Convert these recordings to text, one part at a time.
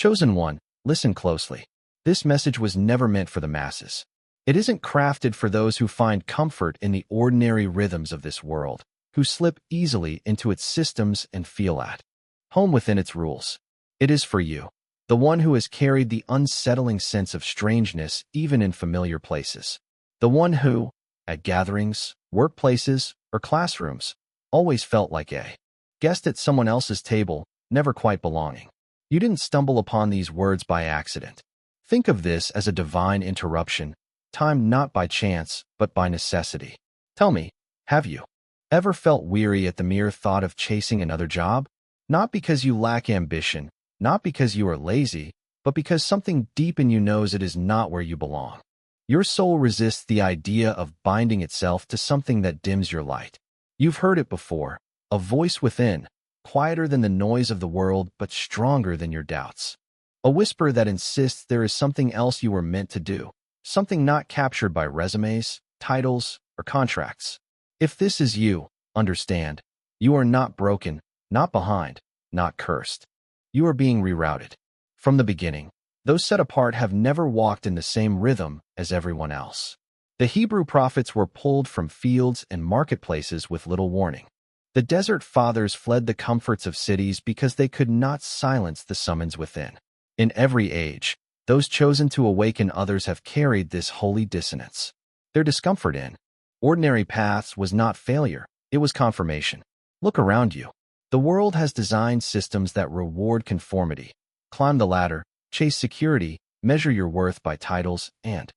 Chosen one, listen closely. This message was never meant for the masses. It isn't crafted for those who find comfort in the ordinary rhythms of this world, who slip easily into its systems and feel at home within its rules. It is for you, the one who has carried the unsettling sense of strangeness even in familiar places. The one who, at gatherings, workplaces, or classrooms, always felt like a guest at someone else's table, never quite belonging. You didn't stumble upon these words by accident. Think of this as a divine interruption, timed not by chance, but by necessity. Tell me, have you ever felt weary at the mere thought of chasing another job? Not because you lack ambition, not because you are lazy, but because something deep in you knows it is not where you belong. Your soul resists the idea of binding itself to something that dims your light. You've heard it before, a voice within, quieter than the noise of the world but stronger than your doubts. A whisper that insists there is something else you were meant to do, something not captured by resumes, titles, or contracts. If this is you, understand, you are not broken, not behind, not cursed. You are being rerouted. From the beginning, those set apart have never walked in the same rhythm as everyone else. The Hebrew prophets were pulled from fields and marketplaces with little warning. The desert fathers fled the comforts of cities because they could not silence the summons within. In every age, those chosen to awaken others have carried this holy dissonance. Their discomfort in ordinary paths was not failure, it was confirmation. Look around you. The world has designed systems that reward conformity. Climb the ladder, chase security, measure your worth by titles and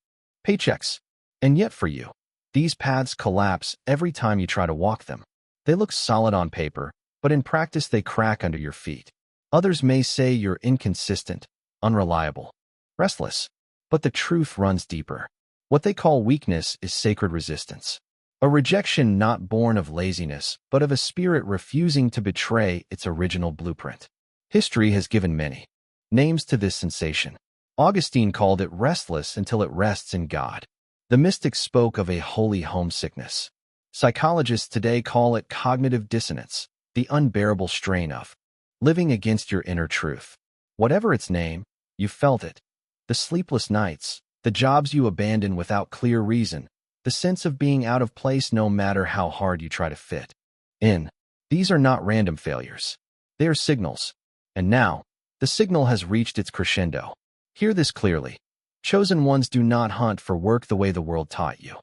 paychecks. And yet for you, these paths collapse every time you try to walk them. They look solid on paper, but in practice they crack under your feet. Others may say you're inconsistent, unreliable, restless, but the truth runs deeper. What they call weakness is sacred resistance. A rejection not born of laziness, but of a spirit refusing to betray its original blueprint. History has given many names to this sensation. Augustine called it restless until it rests in God. The mystics spoke of a holy homesickness. Psychologists today call it cognitive dissonance, the unbearable strain of living against your inner truth. Whatever its name, you felt it. The sleepless nights, the jobs you abandon without clear reason, the sense of being out of place no matter how hard you try to fit in. These are not random failures. They are signals. And now, the signal has reached its crescendo. Hear this clearly. Chosen ones do not hunt for work the way the world taught you.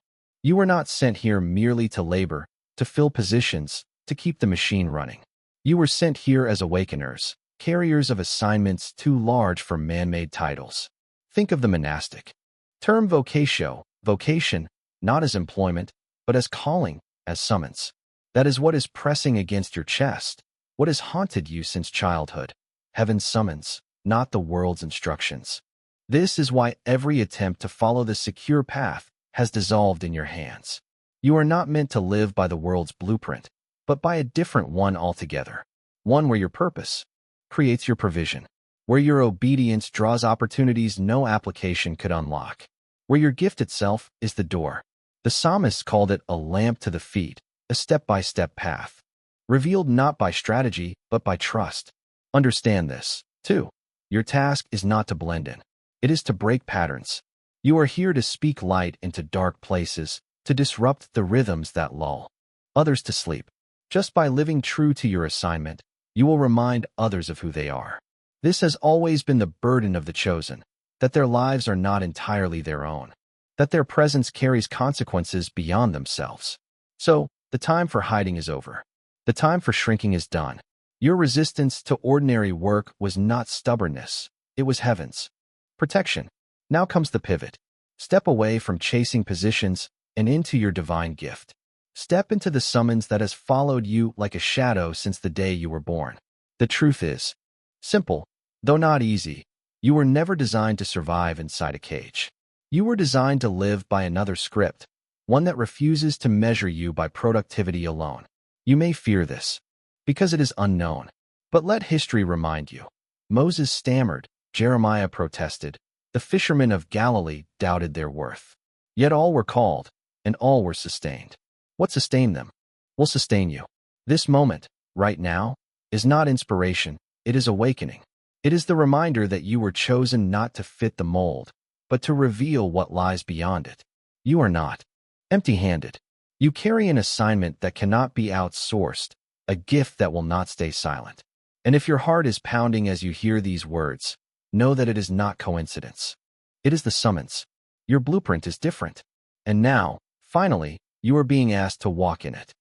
You were not sent here merely to labor, to fill positions, to keep the machine running. You were sent here as awakeners, carriers of assignments too large for man-made titles. Think of the monastic term vocation, not as employment, but as calling, as summons. That is what is pressing against your chest, what has haunted you since childhood. Heaven's summons, not the world's instructions. This is why every attempt to follow the secure path has dissolved in your hands. You are not meant to live by the world's blueprint, but by a different one altogether. One where your purpose creates your provision, where your obedience draws opportunities no application could unlock, where your gift itself is the door. The psalmist called it a lamp to the feet, a step-by-step path, revealed not by strategy, but by trust. Understand this, too. Your task is not to blend in. It is to break patterns. You are here to speak light into dark places, to disrupt the rhythms that lull others to sleep. Just by living true to your assignment, you will remind others of who they are. This has always been the burden of the chosen, that their lives are not entirely their own, that their presence carries consequences beyond themselves. So, the time for hiding is over. The time for shrinking is done. Your resistance to ordinary work was not stubbornness, it was heaven's protection. Now comes the pivot. Step away from chasing positions and into your divine gift. Step into the summons that has followed you like a shadow since the day you were born. The truth is simple, though not easy. You were never designed to survive inside a cage. You were designed to live by another script, one that refuses to measure you by productivity alone. You may fear this, because it is unknown. But let history remind you. Moses stammered, Jeremiah protested, the fishermen of Galilee doubted their worth. Yet all were called, and all were sustained. What sustained them will sustain you. This moment, right now, is not inspiration, it is awakening. It is the reminder that you were chosen not to fit the mold, but to reveal what lies beyond it. You are not empty-handed. You carry an assignment that cannot be outsourced, a gift that will not stay silent. And if your heart is pounding as you hear these words, know that it is not coincidence. It is the summons. Your blueprint is different. And now, finally, you are being asked to walk in it.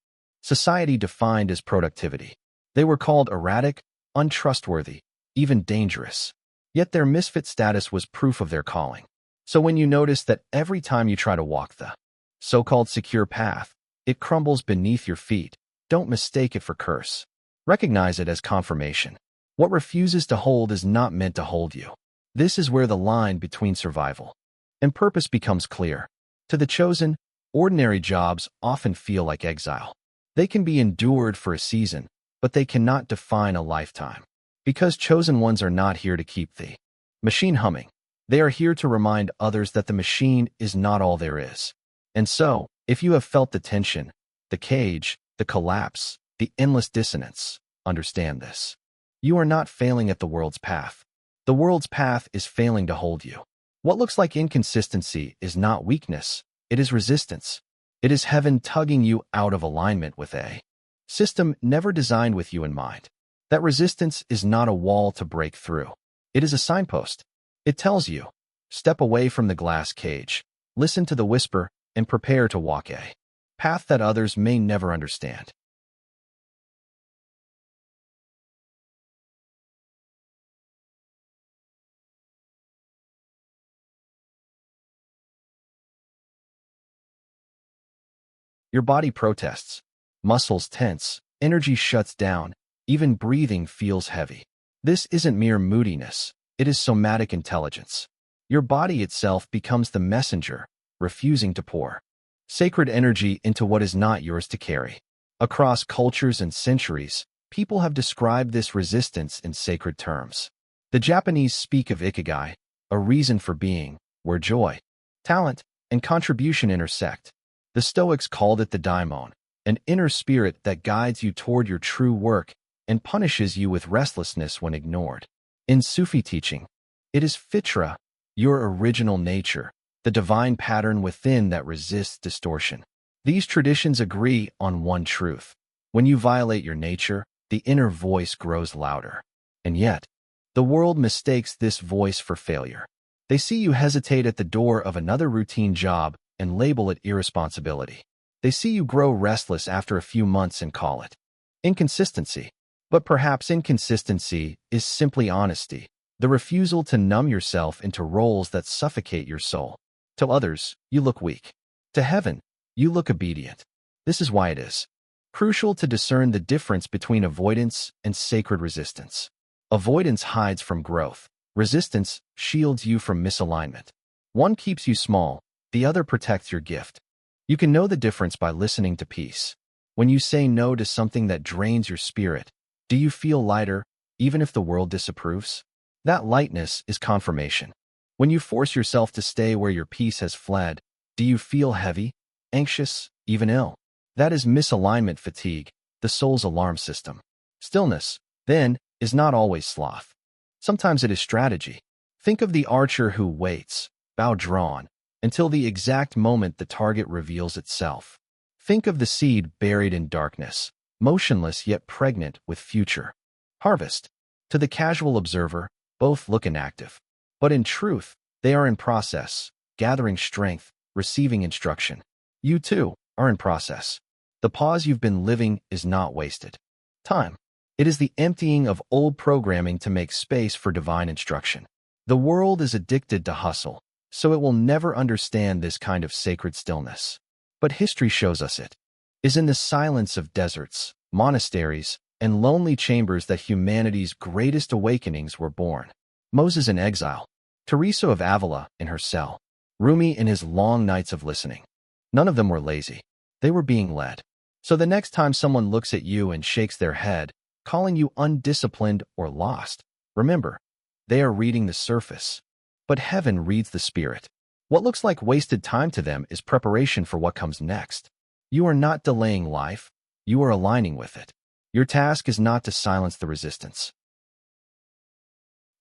Society defined as productivity. They were called erratic, untrustworthy, even dangerous. Yet their misfit status was proof of their calling. So when you notice that every time you try to walk the so-called secure path, it crumbles beneath your feet, don't mistake it for curse. Recognize it as confirmation. What refuses to hold is not meant to hold you. This is where the line between survival and purpose becomes clear. To the chosen, ordinary jobs often feel like exile. They can be endured for a season, but they cannot define a lifetime. Because chosen ones are not here to keep the machine humming. They are here to remind others that the machine is not all there is. And so, if you have felt the tension, the cage, the collapse, the endless dissonance, understand this. You are not failing at the world's path. The world's path is failing to hold you. What looks like inconsistency is not weakness, it is resistance. It is heaven tugging you out of alignment with a system never designed with you in mind. That resistance is not a wall to break through. It is a signpost. It tells you, step away from the glass cage, listen to the whisper, and prepare to walk a path that others may never understand. Your body protests. Muscles tense, energy shuts down, even breathing feels heavy. This isn't mere moodiness, it is somatic intelligence. Your body itself becomes the messenger, refusing to pour sacred energy into what is not yours to carry. Across cultures and centuries, people have described this resistance in sacred terms. The Japanese speak of ikigai, a reason for being, where joy, talent, and contribution intersect. The Stoics called it the daimon, an inner spirit that guides you toward your true work and punishes you with restlessness when ignored. In Sufi teaching, it is fitra, your original nature, the divine pattern within that resists distortion. These traditions agree on one truth. When you violate your nature, the inner voice grows louder. And yet, the world mistakes this voice for failure. They see you hesitate at the door of another routine job and label it irresponsibility. They see you grow restless after a few months and call it inconsistency. But perhaps inconsistency is simply honesty, the refusal to numb yourself into roles that suffocate your soul. To others, you look weak. To heaven, you look obedient. This is why it is crucial to discern the difference between avoidance and sacred resistance. Avoidance hides from growth. Resistance shields you from misalignment. One keeps you small, the other protects your gift. You can know the difference by listening to peace. When you say no to something that drains your spirit, do you feel lighter, even if the world disapproves? That lightness is confirmation. When you force yourself to stay where your peace has fled, do you feel heavy, anxious, even ill? That is misalignment fatigue, the soul's alarm system. Stillness, then, is not always sloth. Sometimes it is strategy. Think of the archer who waits, bow drawn, until the exact moment the target reveals itself. Think of the seed buried in darkness, motionless yet pregnant with future harvest. To the casual observer, both look inactive. But in truth, they are in process, gathering strength, receiving instruction. You too are in process. The pause you've been living is not wasted time. It is the emptying of old programming to make space for divine instruction. The world is addicted to hustle, so it will never understand this kind of sacred stillness. But history shows us it is in the silence of deserts, monasteries, and lonely chambers that humanity's greatest awakenings were born. Moses in exile, Teresa of Avila in her cell, Rumi in his long nights of listening. None of them were lazy. They were being led. So the next time someone looks at you and shakes their head, calling you undisciplined or lost, remember, they are reading the surface. But heaven reads the spirit. What looks like wasted time to them is preparation for what comes next. You are not delaying life, you are aligning with it. Your task is not to silence the resistance.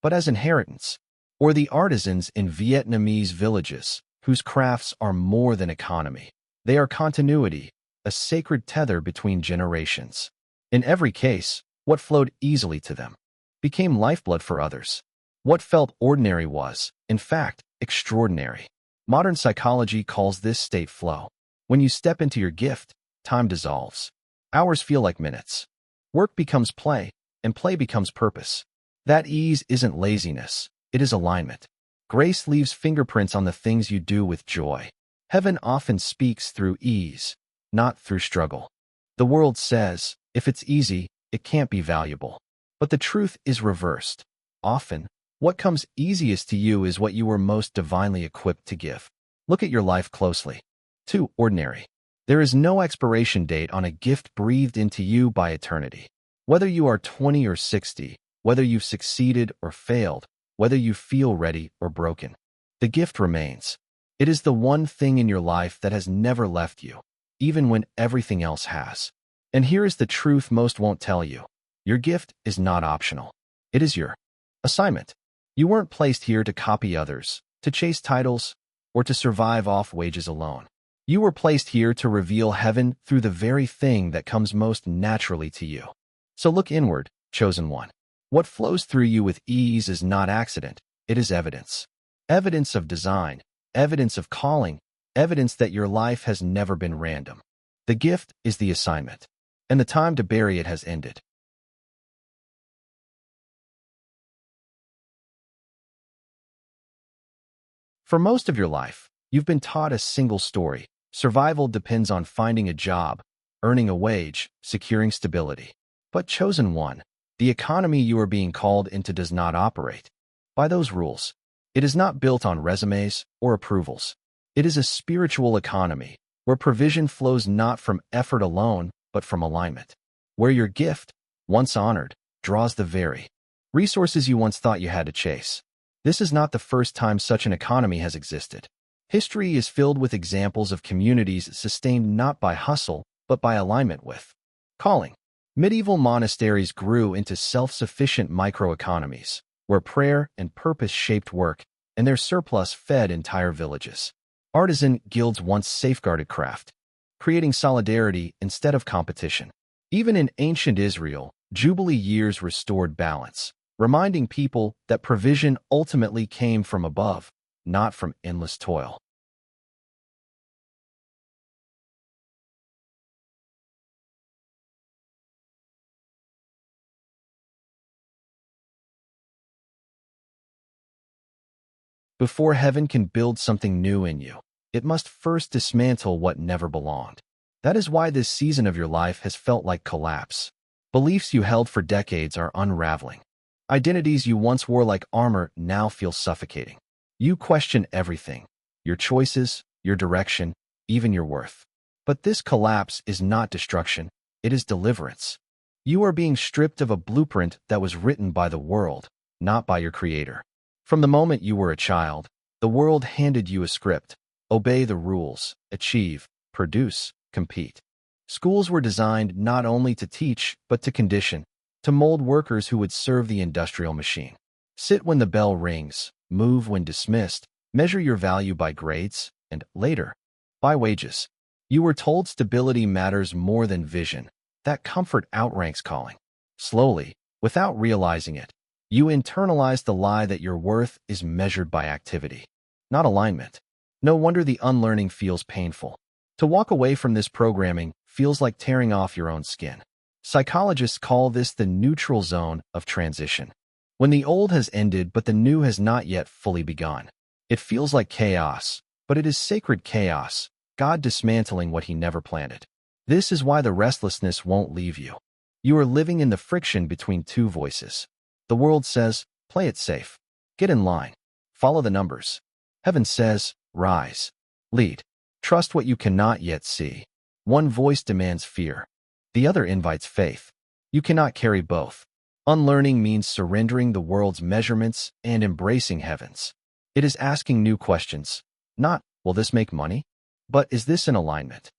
but as inheritance. Or the artisans in Vietnamese villages, whose crafts are more than economy. They are continuity, a sacred tether between generations. In every case, what flowed easily to them became lifeblood for others. What felt ordinary was, in fact, extraordinary. Modern psychology calls this state flow. When you step into your gift, time dissolves. Hours feel like minutes. Work becomes play, and play becomes purpose. That ease isn't laziness, it is alignment. Grace leaves fingerprints on the things you do with joy. Heaven often speaks through ease, not through struggle. The world says, if it's easy, it can't be valuable. But the truth is reversed. Often, what comes easiest to you is what you were most divinely equipped to give. Look at your life closely. 2. Ordinary. There is no expiration date on a gift breathed into you by eternity. Whether you are 20 or 60, whether you've succeeded or failed, whether you feel ready or broken, the gift remains. It is the one thing in your life that has never left you, even when everything else has. And here is the truth most won't tell you. Your gift is not optional. It is your assignment. You weren't placed here to copy others, to chase titles, or to survive off wages alone. You were placed here to reveal heaven through the very thing that comes most naturally to you. So look inward, chosen one. What flows through you with ease is not accident, it is evidence. Evidence of design, evidence of calling, evidence that your life has never been random. The gift is the assignment, and the time to bury it has ended. For most of your life, you've been taught a single story. Survival depends on finding a job, earning a wage, securing stability. But chosen one, the economy you are being called into does not operate by those rules. It is not built on resumes or approvals. It is a spiritual economy where provision flows not from effort alone, but from alignment. Where your gift, once honored, draws the very resources you once thought you had to chase. This is not the first time such an economy has existed. History is filled with examples of communities sustained not by hustle, but by alignment with calling. Medieval monasteries grew into self-sufficient microeconomies, where prayer and purpose shaped work, and their surplus fed entire villages. Artisan guilds once safeguarded craft, creating solidarity instead of competition. Even in ancient Israel, Jubilee years restored balance, reminding people that provision ultimately came from above, not from endless toil. Before heaven can build something new in you, it must first dismantle what never belonged. That is why this season of your life has felt like collapse. Beliefs you held for decades are unraveling. Identities you once wore like armor now feel suffocating. You question everything, your choices, your direction, even your worth. But this collapse is not destruction, it is deliverance. You are being stripped of a blueprint that was written by the world, not by your creator. From the moment you were a child, the world handed you a script. Obey the rules, achieve, produce, compete. Schools were designed not only to teach, but to condition, to mold workers who would serve the industrial machine. Sit when the bell rings, move when dismissed, measure your value by grades, and later, by wages. You were told stability matters more than vision, that comfort outranks calling. Slowly, without realizing it, you internalize the lie that your worth is measured by activity, not alignment. No wonder the unlearning feels painful. To walk away from this programming feels like tearing off your own skin. Psychologists call this the neutral zone of transition. When the old has ended but the new has not yet fully begun. It feels like chaos, but it is sacred chaos, God dismantling what he never planted. This is why the restlessness won't leave you. You are living in the friction between two voices. The world says, play it safe. Get in line. Follow the numbers. Heaven says, rise. Lead. Trust what you cannot yet see. One voice demands fear. The other invites faith. You cannot carry both. Unlearning means surrendering the world's measurements and embracing heaven's. It is asking new questions. Not, will this make money? But is this in alignment?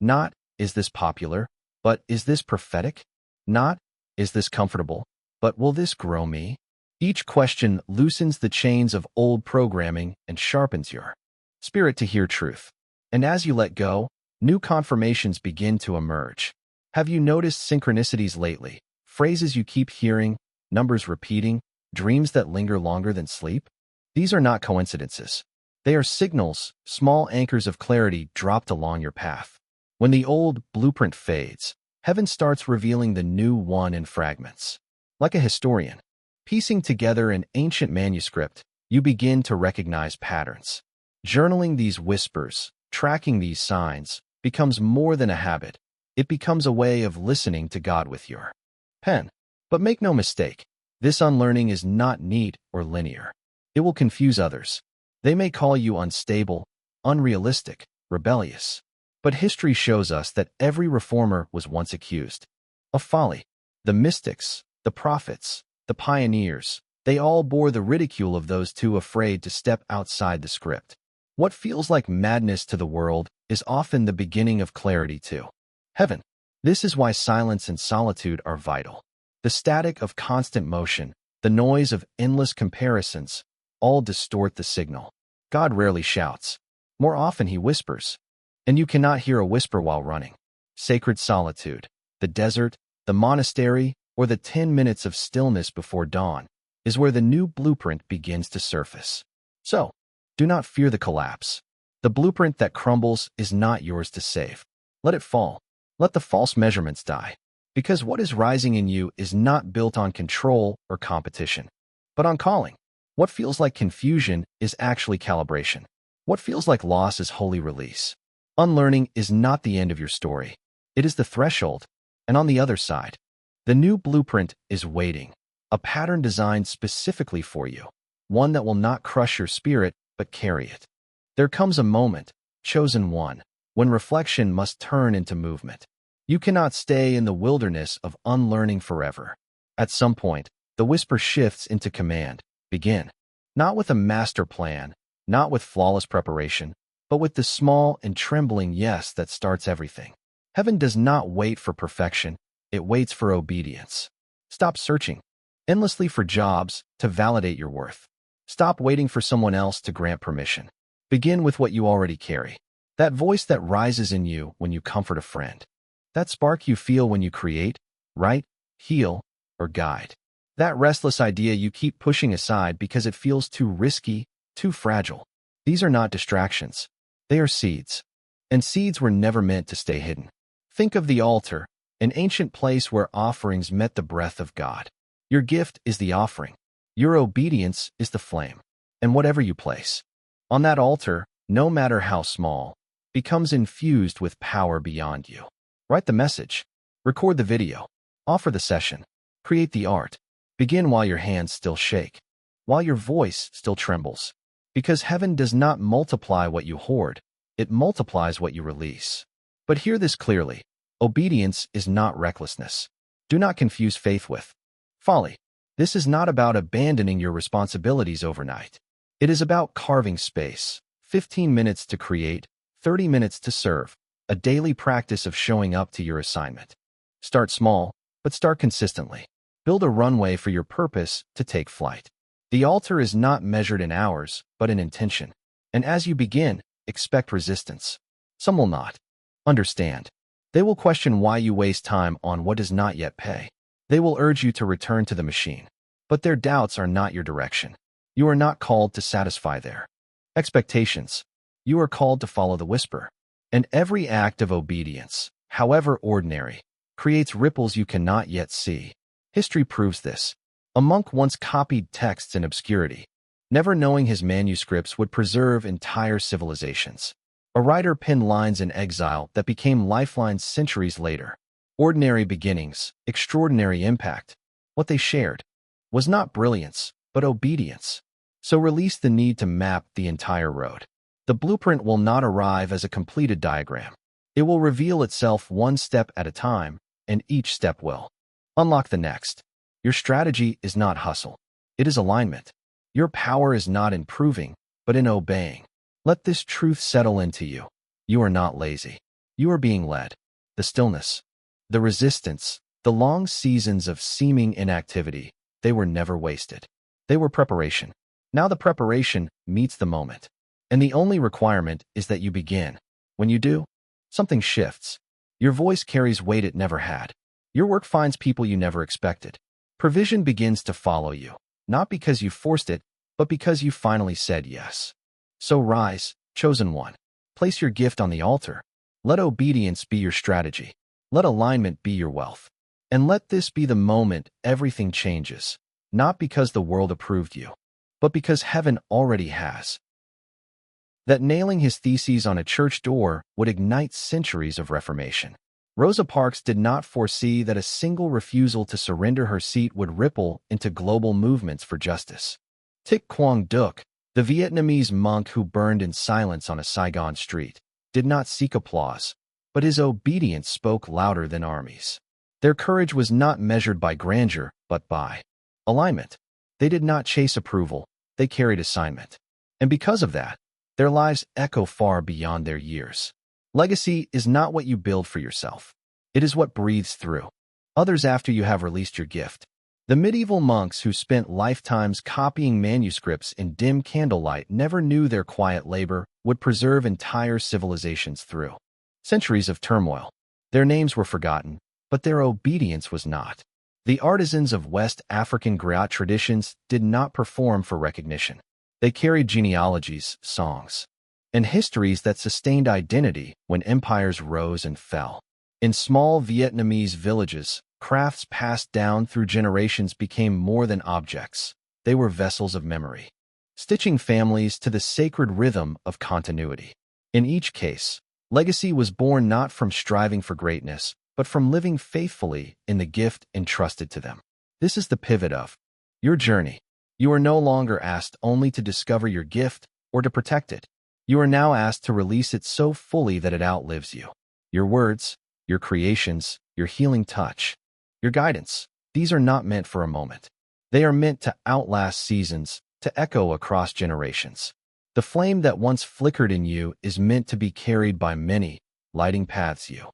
Not, is this popular? But is this prophetic? Not, is this comfortable? But will this grow me? Each question loosens the chains of old programming and sharpens your spirit to hear truth. And as you let go, new confirmations begin to emerge. Have you noticed synchronicities lately? Phrases you keep hearing, numbers repeating, dreams that linger longer than sleep? These are not coincidences. They are signals, small anchors of clarity dropped along your path. When the old blueprint fades, heaven starts revealing the new one in fragments. Like a historian, piecing together an ancient manuscript, you begin to recognize patterns. Journaling these whispers, tracking these signs, becomes more than a habit. It becomes a way of listening to God with your pen. But make no mistake, this unlearning is not neat or linear. It will confuse others. They may call you unstable, unrealistic, rebellious. But history shows us that every reformer was once accused of folly. The mystics, the prophets, the pioneers, they all bore the ridicule of those too afraid to step outside the script. What feels like madness to the world is often the beginning of clarity to heaven. This is why silence and solitude are vital. The static of constant motion, the noise of endless comparisons, all distort the signal. God rarely shouts. More often he whispers. And you cannot hear a whisper while running. Sacred solitude, the desert, the monastery, or the 10 minutes of stillness before dawn is where the new blueprint begins to surface. So, do not fear the collapse. The blueprint that crumbles is not yours to save. Let it fall. Let the false measurements die. Because what is rising in you is not built on control or competition, but on calling. What feels like confusion is actually calibration. What feels like loss is holy release. Unlearning is not the end of your story. It is the threshold. And on the other side, the new blueprint is waiting, a pattern designed specifically for you, one that will not crush your spirit, but carry it. There comes a moment, chosen one, when reflection must turn into movement. You cannot stay in the wilderness of unlearning forever. At some point, the whisper shifts into command. Begin. Not with a master plan, not with flawless preparation, but with the small and trembling yes that starts everything. Heaven does not wait for perfection. It waits for obedience. Stop searching endlessly for jobs to validate your worth. Stop waiting for someone else to grant permission. Begin with what you already carry. That voice that rises in you when you comfort a friend. That spark you feel when you create, write, heal, or guide. That restless idea you keep pushing aside because it feels too risky, too fragile. These are not distractions. They are seeds. And seeds were never meant to stay hidden. Think of the altar, an ancient place where offerings met the breath of God. Your gift is the offering. Your obedience is the flame. And whatever you place on that altar, no matter how small, becomes infused with power beyond you. Write the message. Record the video. Offer the session. Create the art. Begin while your hands still shake, while your voice still trembles. Because heaven does not multiply what you hoard. It multiplies what you release. But hear this clearly. Obedience is not recklessness. Do not confuse faith with folly. This is not about abandoning your responsibilities overnight. It is about carving space. 15 minutes to create, 30 minutes to serve. A daily practice of showing up to your assignment. Start small, but start consistently. Build a runway for your purpose to take flight. The altar is not measured in hours, but in intention. And as you begin, expect resistance. Some will not understand. They will question why you waste time on what does not yet pay. They will urge you to return to the machine. But their doubts are not your direction. You are not called to satisfy their expectations. You are called to follow the whisper. And every act of obedience, however ordinary, creates ripples you cannot yet see. History proves this. A monk once copied texts in obscurity, never knowing his manuscripts would preserve entire civilizations. A writer penned lines in exile that became lifelines centuries later. Ordinary beginnings, extraordinary impact. What they shared was not brilliance, but obedience. So release the need to map the entire road. The blueprint will not arrive as a completed diagram. It will reveal itself one step at a time, and each step will unlock the next. Your strategy is not hustle. It is alignment. Your power is not in proving, but in obeying. Let this truth settle into you. You are not lazy. You are being led. The stillness, the resistance, the long seasons of seeming inactivity, they were never wasted. They were preparation. Now the preparation meets the moment. And the only requirement is that you begin. When you do, something shifts. Your voice carries weight it never had. Your work finds people you never expected. Provision begins to follow you, not because you forced it, but because you finally said yes. So rise, chosen one. Place your gift on the altar. Let obedience be your strategy. Let alignment be your wealth. And let this be the moment everything changes, not because the world approved you, but because heaven already has. That nailing his theses on a church door would ignite centuries of reformation. Rosa Parks did not foresee that a single refusal to surrender her seat would ripple into global movements for justice. Thich Quang Duc, the Vietnamese monk who burned in silence on a Saigon street, did not seek applause, but his obedience spoke louder than armies. Their courage was not measured by grandeur, but by alignment. They did not chase approval, they carried assignment. And because of that, their lives echo far beyond their years. Legacy is not what you build for yourself. It is what breathes through others after you have released your gift. The medieval monks who spent lifetimes copying manuscripts in dim candlelight never knew their quiet labor would preserve entire civilizations through centuries of turmoil. Their names were forgotten, but their obedience was not. The artisans of West African griot traditions did not perform for recognition. They carried genealogies, songs, and histories that sustained identity when empires rose and fell. In small Vietnamese villages, crafts passed down through generations became more than objects. They were vessels of memory, stitching families to the sacred rhythm of continuity. In each case, legacy was born not from striving for greatness, but from living faithfully in the gift entrusted to them. This is the pivot of your journey. You are no longer asked only to discover your gift or to protect it. You are now asked to release it so fully that it outlives you. Your words, your creations, your healing touch, your guidance, these are not meant for a moment. They are meant to outlast seasons, to echo across generations. The flame that once flickered in you is meant to be carried by many, lighting paths you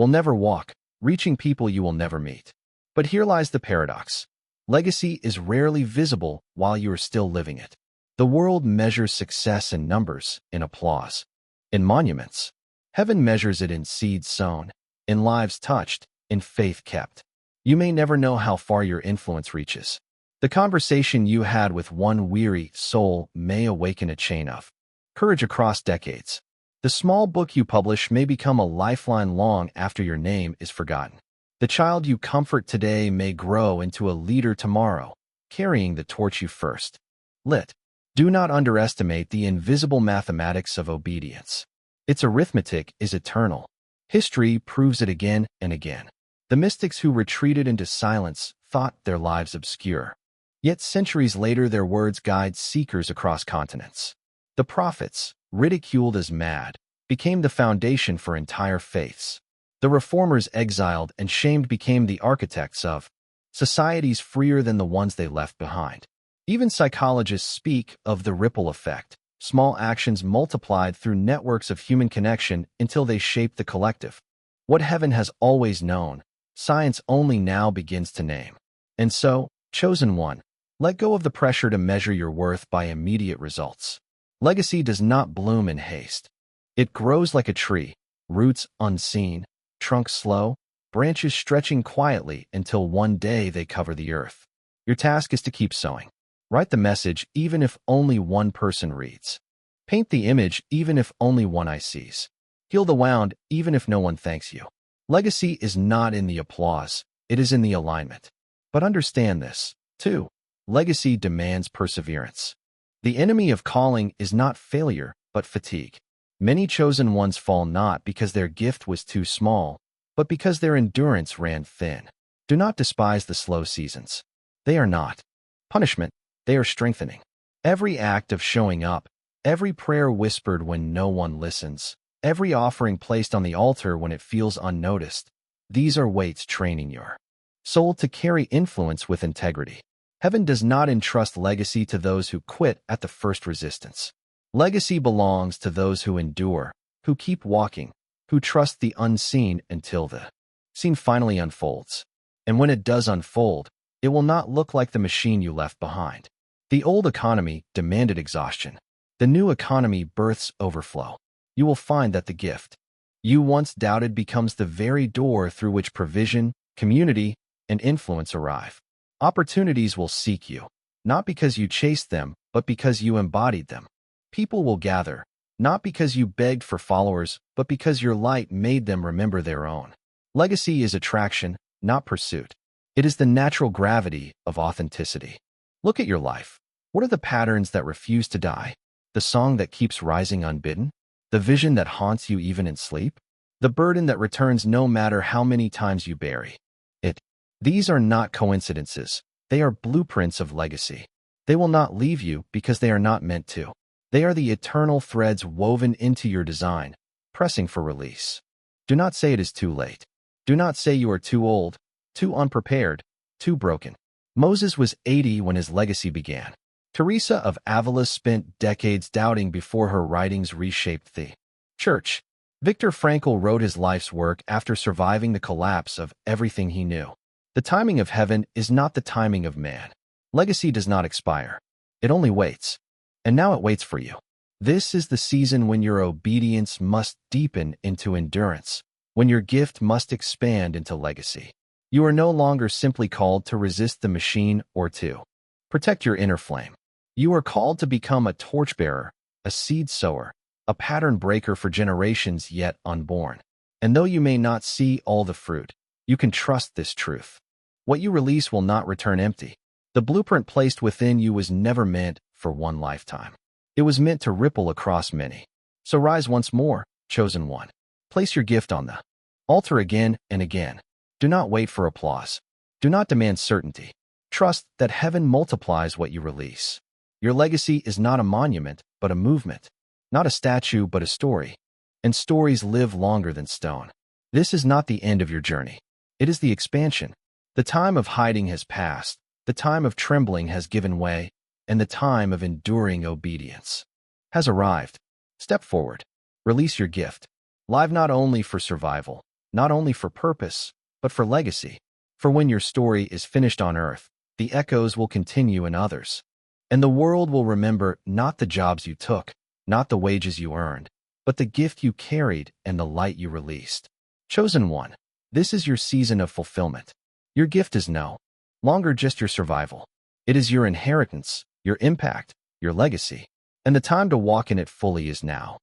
will never walk, reaching people you will never meet. But here lies the paradox. Legacy is rarely visible while you are still living it. The world measures success in numbers, in applause, in monuments. Heaven measures it in seeds sown, in lives touched, in faith kept. You may never know how far your influence reaches. The conversation you had with one weary soul may awaken a chain of courage across decades. The small book you publish may become a lifeline long after your name is forgotten. The child you comfort today may grow into a leader tomorrow, carrying the torch you first lit. Do not underestimate the invisible mathematics of obedience. Its arithmetic is eternal. History proves it again and again. The mystics who retreated into silence thought their lives obscure. Yet centuries later their words guide seekers across continents. The prophets, ridiculed as mad, became the foundation for entire faiths. The reformers exiled and shamed became the architects of societies freer than the ones they left behind. Even psychologists speak of the ripple effect, small actions multiplied through networks of human connection until they shape the collective. What heaven has always known, science only now begins to name. And so, chosen one, let go of the pressure to measure your worth by immediate results. Legacy does not bloom in haste. It grows like a tree, roots unseen, trunk slow, branches stretching quietly until one day they cover the earth. Your task is to keep sowing. Write the message even if only one person reads. Paint the image even if only one eye sees. Heal the wound even if no one thanks you. Legacy is not in the applause, it is in the alignment. But understand this, too. Legacy demands perseverance. The enemy of calling is not failure, but fatigue. Many chosen ones fall not because their gift was too small, but because their endurance ran thin. Do not despise the slow seasons. They are not punishment, they are strengthening. Every act of showing up, every prayer whispered when no one listens, every offering placed on the altar when it feels unnoticed, these are weights training your soul to carry influence with integrity. Heaven does not entrust legacy to those who quit at the first resistance. Legacy belongs to those who endure, who keep walking, who trust the unseen until the scene finally unfolds. And when it does unfold, it will not look like the machine you left behind. The old economy demanded exhaustion. The new economy births overflow. You will find that the gift you once doubted becomes the very door through which provision, community, and influence arrive. Opportunities will seek you, not because you chased them, but because you embodied them. People will gather, not because you begged for followers, but because your light made them remember their own. Legacy is attraction, not pursuit. It is the natural gravity of authenticity. Look at your life. What are the patterns that refuse to die? The song that keeps rising unbidden? The vision that haunts you even in sleep? The burden that returns no matter how many times you bury it? These are not coincidences. They are blueprints of legacy. They will not leave you because they are not meant to. They are the eternal threads woven into your design, pressing for release. Do not say it is too late. Do not say you are too old, too unprepared, too broken. Moses was 80 when his legacy began. Teresa of Avila spent decades doubting before her writings reshaped the church. Viktor Frankl wrote his life's work after surviving the collapse of everything he knew. The timing of heaven is not the timing of man. Legacy does not expire. It only waits. And now it waits for you. This is the season when your obedience must deepen into endurance, when your gift must expand into legacy. You are no longer simply called to resist the machine or to protect your inner flame. You are called to become a torchbearer, a seed sower, a pattern breaker for generations yet unborn. And though you may not see all the fruit, you can trust this truth. What you release will not return empty. The blueprint placed within you was never meant for one lifetime. It was meant to ripple across many. So rise once more, chosen one. Place your gift on the altar again and again. Do not wait for applause. Do not demand certainty. Trust that heaven multiplies what you release. Your legacy is not a monument, but a movement. Not a statue, but a story. And stories live longer than stone. This is not the end of your journey. It is the expansion. The time of hiding has passed. The time of trembling has given way. And the time of enduring obedience has arrived. Step forward. Release your gift. Live not only for survival, not only for purpose, but for legacy. For when your story is finished on earth, the echoes will continue in others. And the world will remember not the jobs you took, not the wages you earned, but the gift you carried and the light you released. Chosen one, this is your season of fulfillment. Your gift is no longer just your survival. It is your inheritance, your impact, your legacy. And the time to walk in it fully is now.